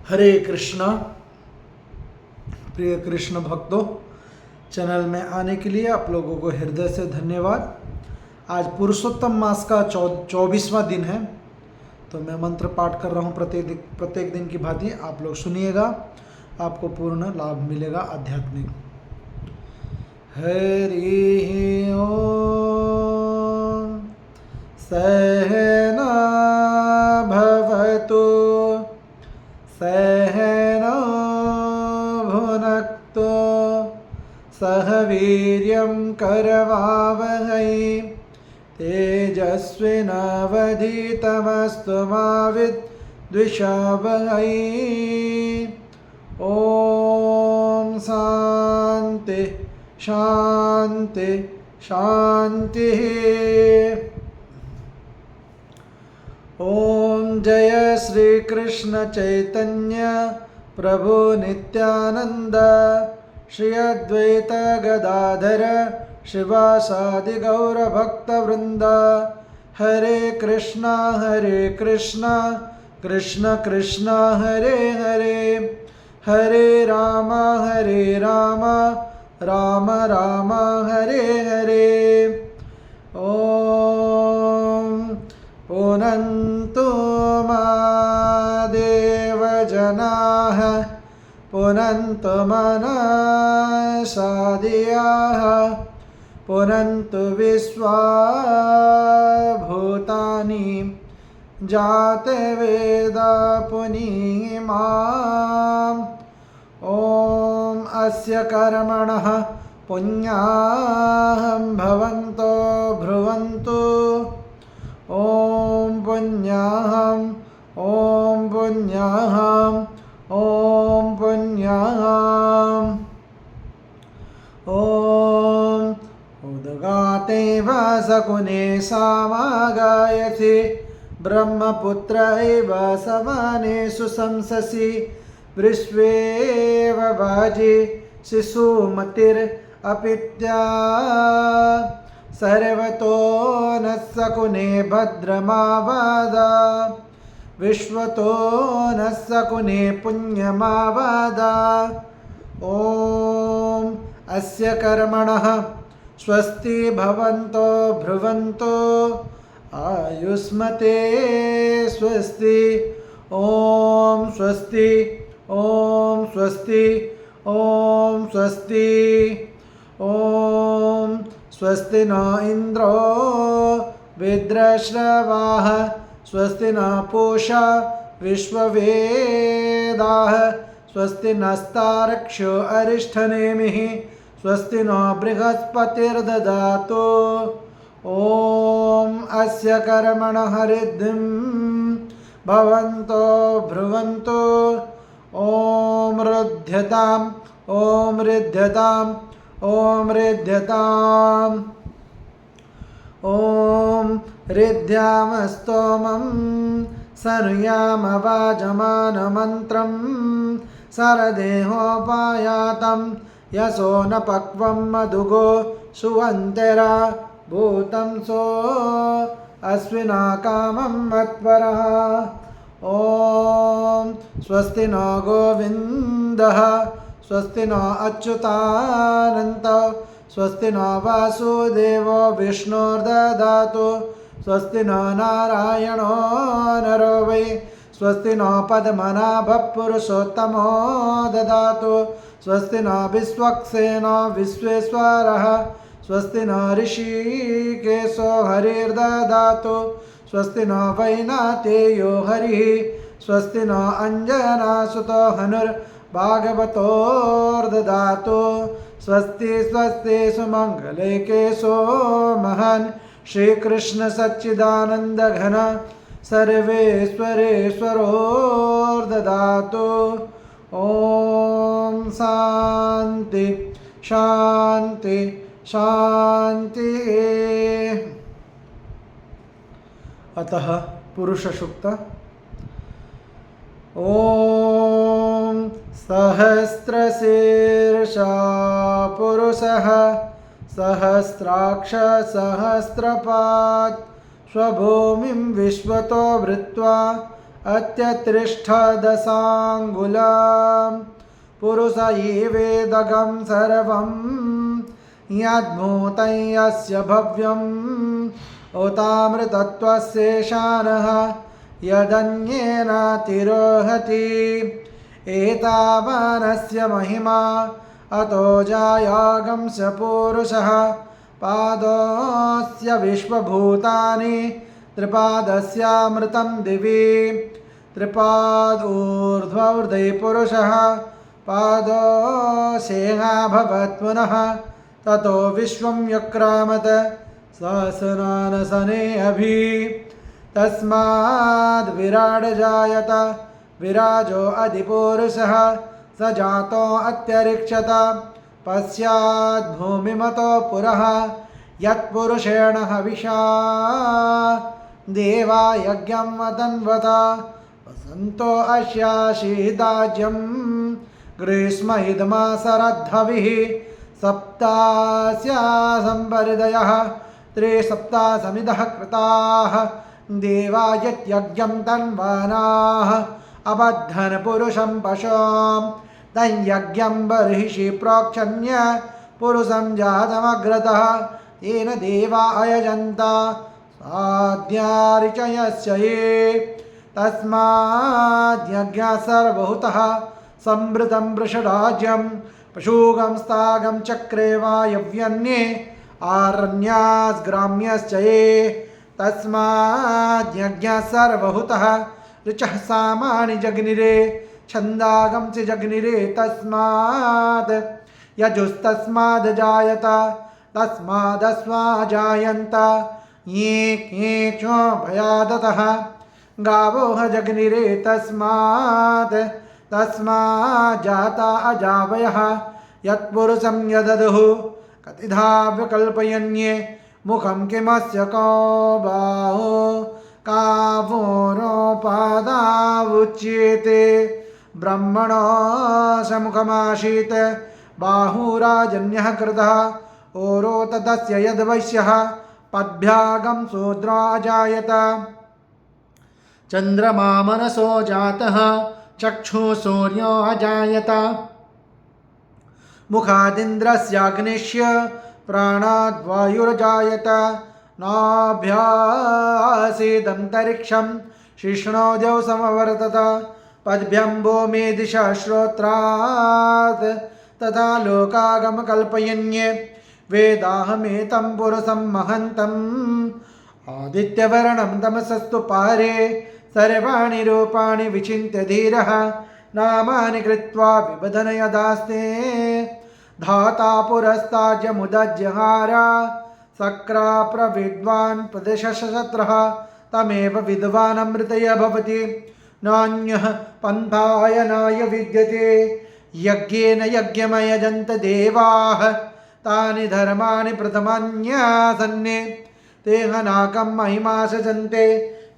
हरे कृष्णा। प्रिय कृष्ण भक्तों, चैनल में आने के लिए आप लोगों को हृदय से धन्यवाद। आज पुरुषोत्तम मास का 24वां दिन है, तो मैं मंत्र पाठ कर रहा हूँ प्रत्येक दिन की भांति। आप लोग सुनिएगा, आपको पूर्ण लाभ मिलेगा आध्यात्मिक। हरि ओम। सहना भवतु सहना भुनक्तु सह वीर्यं करवावहै तेजस्विनावधीतमस्तु मा विद्विषावहै। ओम शांति शांति शांति। ओम जय श्री कृष्ण चैतन्य प्रभु नित्यानंद श्री अद्वैत गदाधर शिवासादि गौर भक्त वृंद। हरे कृष्णा कृष्ण कृष्ण हरे हरे, हरे राम राम राम हरे हरे। ओम पुनन्तु मादेव जनाः पुनन्तु मनसादियाः पुनन्तु विश्वा भूतानि जाते वेदा पुनीमाम्। ओम अस्य कर्मणः पुण्याहं भवन्तो ब्रुवन्तु। ओम पुण्याहं ओम पुण्याहं ओम पुण्याहं। ओम उदगाते वासकुने सामागायसि ब्रह्मपुत्र एव सवनेषु शंससि विश्वेव वाजि शिशुमतिरपित्या सर्वतो न सकुने भद्रमावादा विश्वतो न सकुने पुण्यमावादा। ओम अस्य कर्मणः स्वस्ति भवन्तो ब्रुवन्तो आयुष्मते स्वस्ति। ओम स्वस्ति ओम स्वस्ति ओम स्वस्ति। ओम स्वस्ति न इंद्रो विद्रश्रवाः स्वस्ति न पूषा विश्ववेदाः स्वस्ति नस्तार्क्ष्यो अरिष्ठनेमिः स्वस्ति न बृहस्पतिर्ददातु। ओम अस्य कर्मणः हरिद्धिं भवन्तो ब्रुवन्तो। ओम रुध्यताम् ओम रुध्यताम् ओम रिध्यताम्। ओम रिद्ध्यामस्तोमं सनुयाम वाजमानमन्त्रं सरदेहोपायातं यशो न पक्वं मधुगो सुवन्तेरा भूतं सो अश्विना कामं मत्परः। ओम स्वस्ति न गोविन्दः स्वस्ति न अच्युतानन्त स्वस्ति न वासुदेवो विष्णुर्ददातु स्वस्ति न नारायणो नरो वै स्वस्ति न पद्मनाभः पुरुषोत्तमो ददातु स्वस्ति न विश्वक्सेनो विश्वेश्वरः स्वस्ति न ऋषिकेशो हरिर्ददातु स्वस्ति न वैनातेयो हरिः स्वस्ति न अञ्जनासुतो हनुर्भागवतोर्ददातु स्वस्ति स्वस्ति सुमङ्गलैकेशो महान् श्रीकृष्ण सच्चिदानन्द घन सर्वेश्वरेश्वरोर्ददातु। ओम शांति शांति शांति। अतः पुरुष सूक्त। ओम सहस्रशीर्षा पुरुषः सहस्राक्ष सहस्रपात् स्वभूमिं विश्वतो वृत्वा अत्यत्रिष्ठदशाङ्गुलं पुरुष एवेदगं सर्वं यद्भूतं यस्य भव्यम् ओतामृतत्वस्येषानः यदन्येनातिरोहति एतावानस्य महिमा अतो जायागं स पुरुषः पादोऽस्य विश्वभूतानि त्रिपादस्यामृतं दिवि त्रिपादूर्ध्वौर्ध्वे पुरुषः पादोऽशेहाभवत् पुनः ततो विश्वं यक्रामत सहस्रानसने अभि तस्माद् विराड जायत विराजो अधिपुरुषः स जातो अत्यरिक्षत पश्चात् भूमिमतो पुरः यत्पुरुषेण हविषा देवा यज्ञं वदन्वत वसन्तो अस्याशीदाज्यं ग्रीष्म इदमासरद्धविः सप्तास्या संवरिदयः त्रिसप्तासमिदः कृताः देवा यज्ञं तन्वानाः अबद्धन पुरुषं पशुं तञ्यज्ञं बर्हिषि प्रोक्षण्य पुरुषं जातमग्रतः तेन देवा अयजन्त साध्यारिचयस्य ये तस्माद्यज्ञः सर्वभूतः संवृतं वृषराज्यं पशुगं स्तागं चक्रे वायव्यन्ये आरण्यास्ग्राम्यश्च ये तस्माद्यज्ञः सर्वभूतः ऋचः सामानि जग्निरे छन्दागं च जग्निरे तस्माद् यजुस्तस्माद् जायत तस्मादस्मा जायन्त ये केचो भयादतः गावोह जग्निरे तस्मात् जाता अजावयः यत्पुरुषं यददुः कतिधा विकल्पयन्ये मुखं किमस्य को बाहो कावोरोपादावुच्येते ब्रह्मणो समुखमासीत् बाहुराजन्यः कृतः ओरो तदस्य यद्वैश्यः पद्भ्यागं शूद्रो अजायत चन्द्रमा मनसो जातः चक्षुः सूर्यो अजायत मुखादिन्द्रस्याग्निश्च प्राणाद्वायुर्जायत नाभ्यासीदन्तरिक्षं शिष्णोजौ समवर्तत पद्भ्यं भूमि दिशा श्रोत्रात् तथा लोकागमकल्पयन्ये वेदाहमेतं पुरुषं महन्तम् आदित्यवर्णं तमसस्तु पारे सर्वाणि रूपाणि विचिन्त्य धीरः नामानि कृत्वा विबधन यदास्ते धाता पुरस्ताज्यमुदज्जहार सक्रा प्रविद्वान् प्रदिशशत्रः तमेव विद्वान् अमृतय भवति नान्यः पन्थायनाय विद्यते यज्ञेन यज्ञमयजन्त देवाः तानि धर्माणि प्रथमन्यासन्ने ते हनाकं महिमा सजन्ते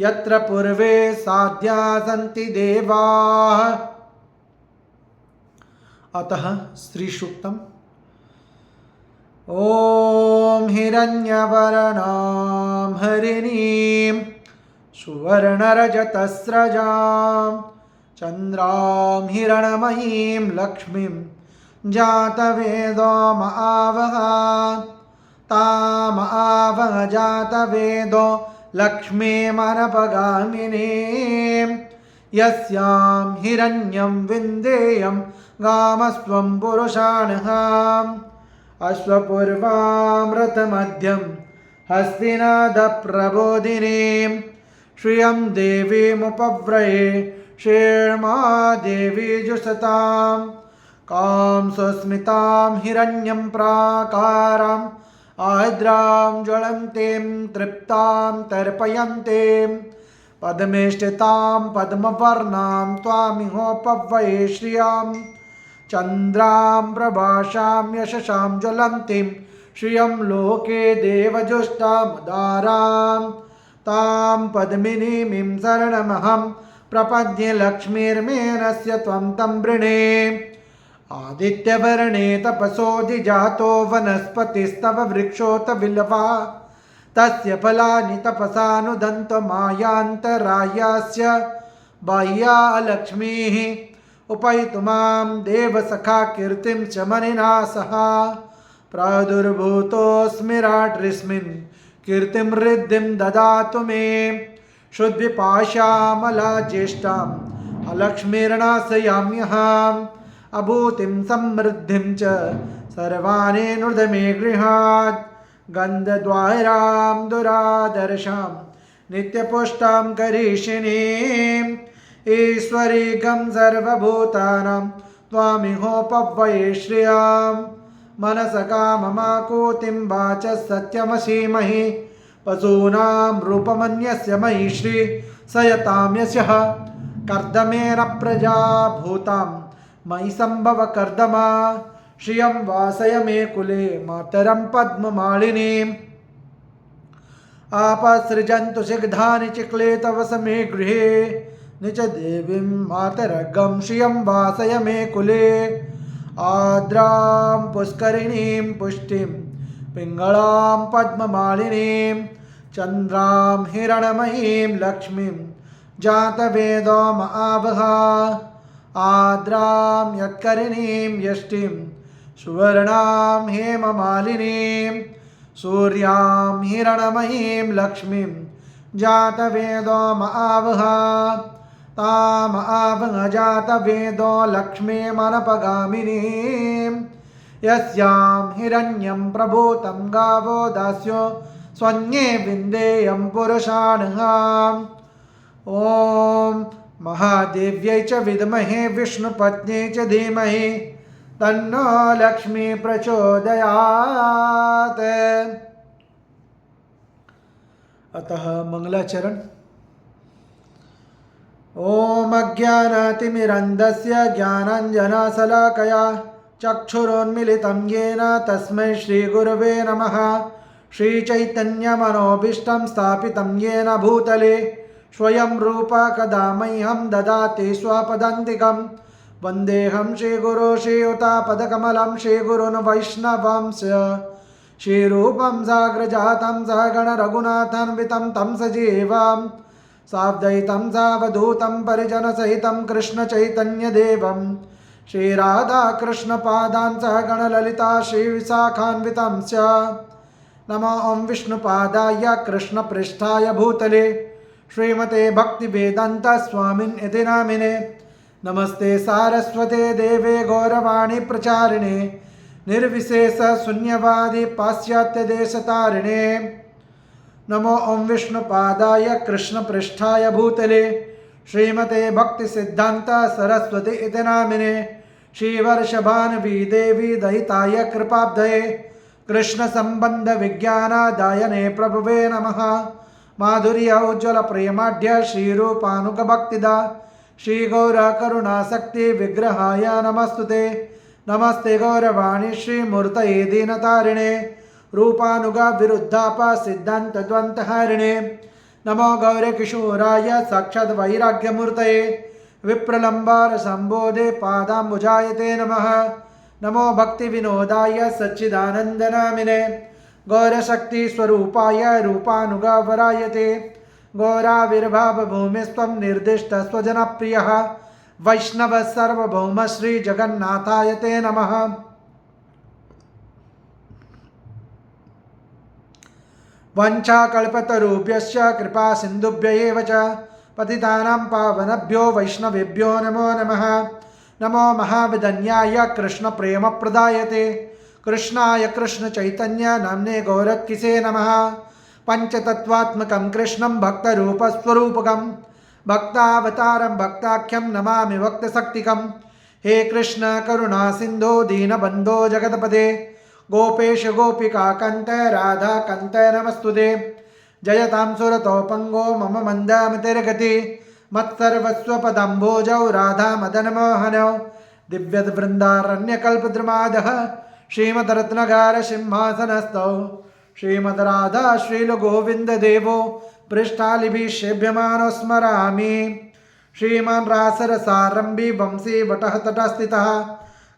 यत्र पूर्वे साध्या सन्ति देवाः। अतः श्री सूक्तम् ॐ हिरण्यवर्णां हरिणीं सुवर्णरजतस्रजां चन्द्रां हिरणमयीं लक्ष्मीं जातवेदो महावः तामहावः जातवेदो लक्ष्मीमनपगामिनीं यस्यां हिरण्यं विन्देयं गामस्त्वं पुरुषाणहाम् अश्वपूर्वामृतमध्यं हस्तिनादप्रबोधिनीं श्रियं देवीमुपव्रये क्षेमा देवी जुषतां कां सुस्मितां हिरण्यं प्राकाराम् आर्द्रां ज्वलन्तीं तृप्तां तर्पयन्तीं पद्मेष्टितां पद्मवर्णां त्वामिहोपव्रये श्रियां चन्द्रां प्रभाषां यशसां ज्वलन्तीं श्रियं लोके देवजुष्टामुदारां तां पद्मिनीं शरणमहं प्रपद्ये लक्ष्मीर्मेनस्य त्वं तं वृणे आदित्यवर्णे तपसोऽधिजातो वनस्पतिस्तव वृक्षोत विलवा तस्य फलानि तपसानुदन्त मायान्तरायास्य बाह्या लक्ष्मीः उपैतु मां देवसखा कीर्तिं च मनिना सह प्रादुर्भूतोऽस्मि रात्रिस्मिन् कीर्तिं रिद्धिं ददातु मे शुद्धिपाशामला ज्येष्ठाम् अलक्ष्मीर्नाशयाम्यहम् अभूतिं समृद्धिं च सर्वाणि नुद मे गृहात् गन्धद्वारां दुरादर्शां नित्यपुष्टां करिष्यिनीम् ईश्वरीगं सर्वभूतानां त्वामिहोपव्यये श्रियां मनसकाममाकुतिं वाचः सत्यमसीमहि पशूनां रूपमन्यस्य मयि श्री सयतां यस्यः कर्दमेन प्रजा भूतां मयि सम्भव कर्दमा श्रियं वासय मे कुले मातरं पद्ममालिनीम् आपसृजन्तु सिग्धानि चिक्ले तव समे गृहे निच देवीं मातरगं श्रियं वासय मे कुले आद्रां पुष्करिणीं पुष्टिं पिङ्गलां पद्ममालिनीं चन्द्रां हिरण्मयीं लक्ष्मीं जातवेदो महावहा आद्रां यत्करिणीं यष्टिं सुवर्णां हेममालिनीं सूर्यां हिरण्मयीं लक्ष्मीं जातवेदो महावहा ताम आवह जातवेदो लक्ष्मीमनपगामिनीं यस्यां हिरण्यं प्रभूतं गावो दास्यो स्वन्ये विन्देयं पुरुषाणाम् ॐ महादेव्यै च विद्महे विष्णुपत्न्यै च धीमहि तन्नो लक्ष्मी प्रचोदयात्। अतः मंगलाचरण। ॐ अज्ञानातिमिरन्धस्य ज्ञानाञ्जनशलाकया चक्षुरोन्मीलितं येन तस्मै श्रीगुरवे नमः। श्रीचैतन्यमनोभीष्टं स्थापितं येन भूतले स्वयं रूपा कदा मह्यं ददाति स्वपदान्तिकं। वन्देऽहं श्रीगुरो श्रीयुतापदकमलं श्रीगुरून् वैष्णवांश श्रीरूपं साग्रजातं सहगणरघुनाथान्वितं तं सजीवं साद्वैतं सावधूतं परिजनसहितं कृष्णचैतन्यदेवं श्रीराधाकृष्णपादान् सहगणललिता श्रीविशाखान्वितं च। नमो ॐ विष्णुपादाय कृष्णपृष्ठाय भूतले श्रीमते भक्तिवेदान्त स्वामिन् इति नामिने। नमस्ते सारस्वते देवे गौरवाणी प्रचारिणे निर्विशेष शून्यवादी पाश्चात्यदेशतारिणे। नमो ॐ विष्णुपादाय कृष्णपृष्ठाय भूतले श्रीमते भक्तिसिद्धान्त सरस्वती इति नामिने। श्रीवर्षभानवी देवी दयिताय कृपाब्धये कृष्णसम्बन्धविज्ञानादायने प्रभवे नमः। माधुर्य उज्ज्वल प्रेमाढ्य श्रीरूपानुगभक्तिदा श्रीगौरकरुणाशक्ति विग्रहाय नमस्तुते। नमस्ते गौरवाणी श्रीमूर्तये दीनतारिणे रूपानुगा विरुद्धाप सिद्धान्तद्वन्द्वहारिणे। नमो गौरकिशोराय साक्षात् वैराग्यमूर्तये विप्रलम्बार संबोधे पादाम्बुजायते नमः। नमो भक्तिविनोदाय सच्चिदानन्दनामिने गौरशक्ति स्वरूपाय रूपानुगावरायते। गौराविर्भावभूमिस्त्वं निर्दिष्टस्वजनप्रियः वैष्णवः सार्वभौम श्रीजगन्नाथाय ते नमः। वञ्चाकल्पतरुभ्यश्च कृपासिन्धुभ्य एव च पतितानां पावनेभ्यो वैष्णवेभ्यो नमो नमः। नमो महाविधन्याय कृष्णप्रेमप्रदायते कृष्णाय कृष्णचैतन्य नाम्ने गौरक्किसे नमः। पंचतत्वात्मकं कृष्णं भक्तरूपस्वरूपकं भक्तावतारं भक्ताख्यं नमामि भक्तशक्तिकं। हे कृष्ण करुणा सिन्धो दीनबन्धो जगत्पते गोपेश गोपिकान्त राधाकान्त नमस्तुते। जयतां सुरतोपङ्गो मम मन्दामतिर्गति मत्सर्वस्वपदाम्भोजौ राधा मदनमोहनौ दिव्यवृन्दारण्यकल्पद्रुमादः श्रीमद्रत्नगार सिंहासनस्थौ श्रीमद्राधा श्रीलगोविन्ददेवो पृष्ठालिभिः सेव्यमानो स्मरामि। श्रीमान् रासरसारम्भी वंशी वटः तटस्थितः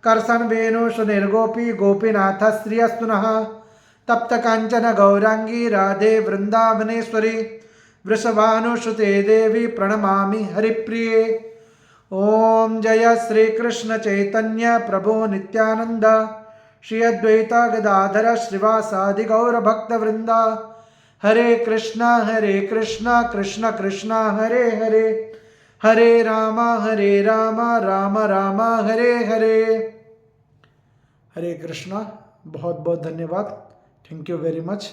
कर्षणवेणुसुनिर्गोपी गोपीनाथः श्रियस्तु नः। तप्तकाञ्चन गौराङ्गी राधे वृन्दावनेश्वरी वृषभानुसुते देवी प्रणमामि हरिप्रिये। ओम जय श्री कृष्ण चैतन्य प्रभु नित्यानंद श्री अद्वैता गदाधर श्रीवासादि गौर भक्त वृंदा। हरे कृष्णा कृष्ण कृष्णा हरे हरे, हरे राम राम राम हरे हरे। हरे कृष्णा। बहुत बहुत धन्यवाद। Thank you very much.